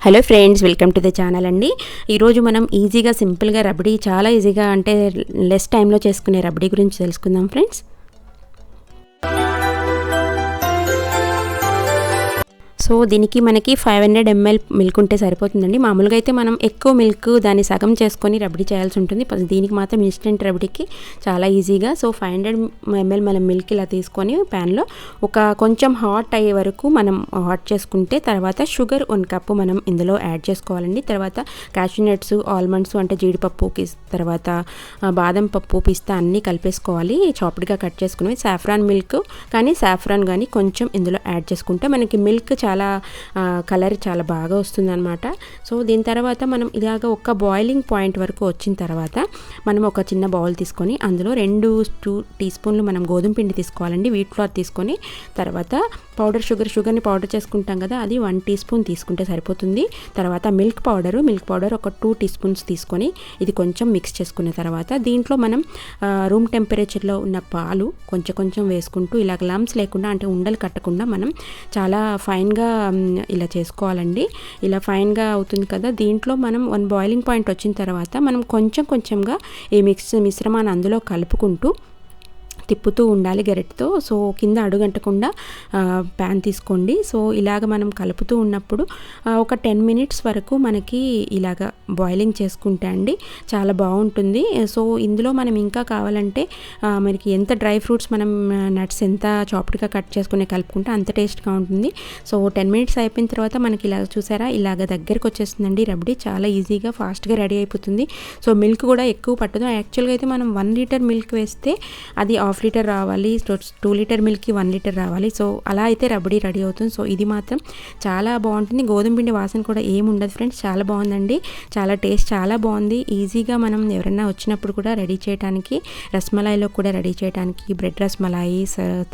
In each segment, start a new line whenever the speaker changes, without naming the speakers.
Hello friends, welcome to the channel అండి. ఈరోజు మనం ఈజీగా సింపుల్గా రబడీ చాలా ఈజీగా అంటే లెస్ టైంలో చేసుకునే రబడీ గురించి తెలుసుకుందాం ఫ్రెండ్స్. సో దీనికి మనకి 500 ml మిల్క్ ఉంటే సరిపోతుందండి. మామూలుగా అయితే మనం ఎక్కువ మిల్క్ దాన్ని సగం చేసుకొని రబడీ చేయాల్సి ఉంటుంది. దీనికి మాత్రం ఇన్స్టెంట్ రబడీకి చాలా ఈజీగా. సో 500 ml మనం మిల్క్ ఇలా తీసుకొని ప్యాన్లో ఒక కొంచెం హాట్ అయ్యే వరకు మనం హాట్ చేసుకుంటే తర్వాత షుగర్ 1 కప్పు మనం ఇందులో యాడ్ చేసుకోవాలండి. తర్వాత క్యాష్యూ నట్స్, ఆల్మండ్స్ అంటే జీడిపప్పు, తర్వాత బాదం పప్పు, పిస్తా అన్నీ కలిపేసుకోవాలి. చాప్డ్గా కట్ చేసుకుని సాఫ్రాన్ మిల్క్ కానీ సాఫ్రాన్ కానీ కొంచెం ఇందులో యాడ్ చేసుకుంటే మనకి మిల్క్ చాలా కలర్ చాలా బాగా వస్తుందన్నమాట. సో దీని తర్వాత మనం ఇలాగ ఒక బాయిలింగ్ పాయింట్ వరకు వచ్చిన తర్వాత మనం ఒక చిన్న బౌల్ తీసుకొని అందులో 2 టీ స్పూన్లు మనం గోధుమ పిండి తీసుకోవాలండి. వీట్ ఫ్లోర్ తీసుకొని తర్వాత షుగర్ని పౌడర్ చేసుకుంటాం కదా, అది 1 టీ స్పూన్ తీసుకుంటే సరిపోతుంది. తర్వాత మిల్క్ పౌడర్ ఒక 2 టీ స్పూన్స్ తీసుకొని ఇది కొంచెం మిక్స్ చేసుకున్న తర్వాత దీంట్లో మనం రూమ్ టెంపరేచర్లో ఉన్న పాలు కొంచెం వేసుకుంటూ ఇలాగ లమ్స్ లేకుండా అంటే ఉండలు కట్టకుండా మనం చాలా ఫైన్గా ఇలా చేసుకోవాలండి. ఇలా ఫైన్గా అవుతుంది కదా. దీంట్లో మనం 1 బాయిలింగ్ పాయింట్ వచ్చిన తర్వాత మనం కొంచెంగా ఈ మిశ్రమాన్ని అందులో కలుపుకుంటూ తిప్పుతూ ఉండాలి గరిటెతో. సో కింద అడుగంటకుండా ప్యాన్ తీసుకోండి. సో ఇలాగ మనం కలుపుతూ ఉన్నప్పుడు ఒక 10 మినిట్స్ వరకు మనకి ఇలాగ బాయిలింగ్ చేసుకుంటే అండి చాలా బాగుంటుంది. సో ఇందులో మనం ఇంకా కావాలంటే మనకి ఎంత డ్రై ఫ్రూట్స్ మనం నట్స్ ఎంత చాప్డ్గా కట్ చేసుకుని కలుపుకుంటే అంత టేస్ట్గా ఉంటుంది. సో 10 మినిట్స్ అయిపోయిన తర్వాత మనకి ఇలాగ చూసారా, ఇలాగ దగ్గరకు వచ్చేస్తుందండి రబడీ. చాలా ఈజీగా ఫాస్ట్గా రెడీ అయిపోతుంది. సో మిల్క్ కూడా ఎక్కువ పట్టదు. యాక్చువల్గా అయితే మనం 1 లీటర్ మిల్క్ వేస్తే అది 1/2 లీటర్ రావాలి, 2 లీటర్ మిల్క్కి 1 లీటర్ రావాలి. సో అలా అయితే రబడీ రెడీ అవుతుంది. సో ఇది మాత్రం చాలా బాగుంటుంది. గోధుమ పిండి వాసన కూడా ఏమి ఉండదు ఫ్రెండ్స్. చాలా బాగుందండి. చాలా టేస్ట్ చాలా బాగుంది. ఈజీగా మనం ఎవరైనా వచ్చినప్పుడు కూడా రెడీ చేయడానికి, రస్మలాయిలో కూడా రెడీ చేయడానికి, బ్రెడ్ రస్మలాయి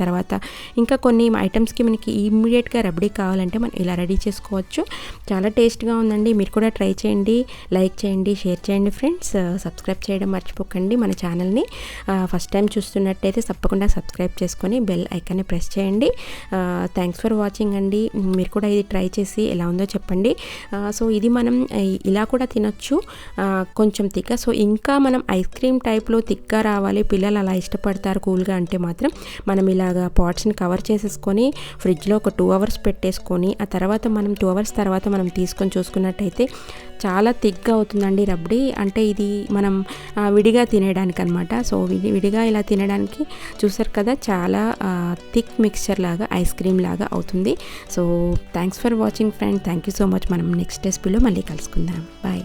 తర్వాత ఇంకా కొన్ని ఐటమ్స్కి మనకి ఇమ్మీడియట్గా రబడీ కావాలంటే మనం ఇలా రెడీ చేసుకోవచ్చు. చాలా టేస్ట్గా ఉందండి. మీరు కూడా ట్రై చేయండి, లైక్ చేయండి, షేర్ చేయండి ఫ్రెండ్స్. సబ్స్క్రైబ్ చేయడం మర్చిపోకండి మన ఛానల్ని. ఫస్ట్ టైం చూస్తున్నట్టయితే తప్పకుండా సబ్స్క్రైబ్ చేసుకొని బెల్ ఐకాన్ని ప్రెస్ చేయండి. థ్యాంక్స్ ఫర్ వాచింగ్ అండి. మీరు కూడా ఇది ట్రై చేసి ఎలా ఉందో చెప్పండి. సో ఇది మనం ఇలా కూడా తినొచ్చు, కొంచెం తిక్క. సో ఇంకా మనం ఐస్ క్రీమ్ టైప్లో తిక్గా రావాలి, పిల్లలు అలా ఇష్టపడతారు కూల్గా అంటే మాత్రం మనం ఇలాగా పాట్స్ని కవర్ చేసేసుకొని ఫ్రిడ్జ్లో ఒక 2 అవర్స్ పెట్టేసుకొని ఆ తర్వాత మనం 2 అవర్స్ తర్వాత మనం తీసుకొని చూసుకున్నట్టయితే చాలా థిక్గా అవుతుందండి రబడీ. అంటే ఇది మనం విడిగా తినేయడానికి అనమాట. సో విడిగా ఇలా తినడానికి చూసారు కదా, చాలా థిక్ మిక్స్చర్ లాగా ఐస్ క్రీమ్ లాగా అవుతుంది. So thanks for watching friend. Thank you so much. మనం నెక్స్ట్ రెసిపీలో మళ్ళీ కలుసుకుందాం. బాయ్.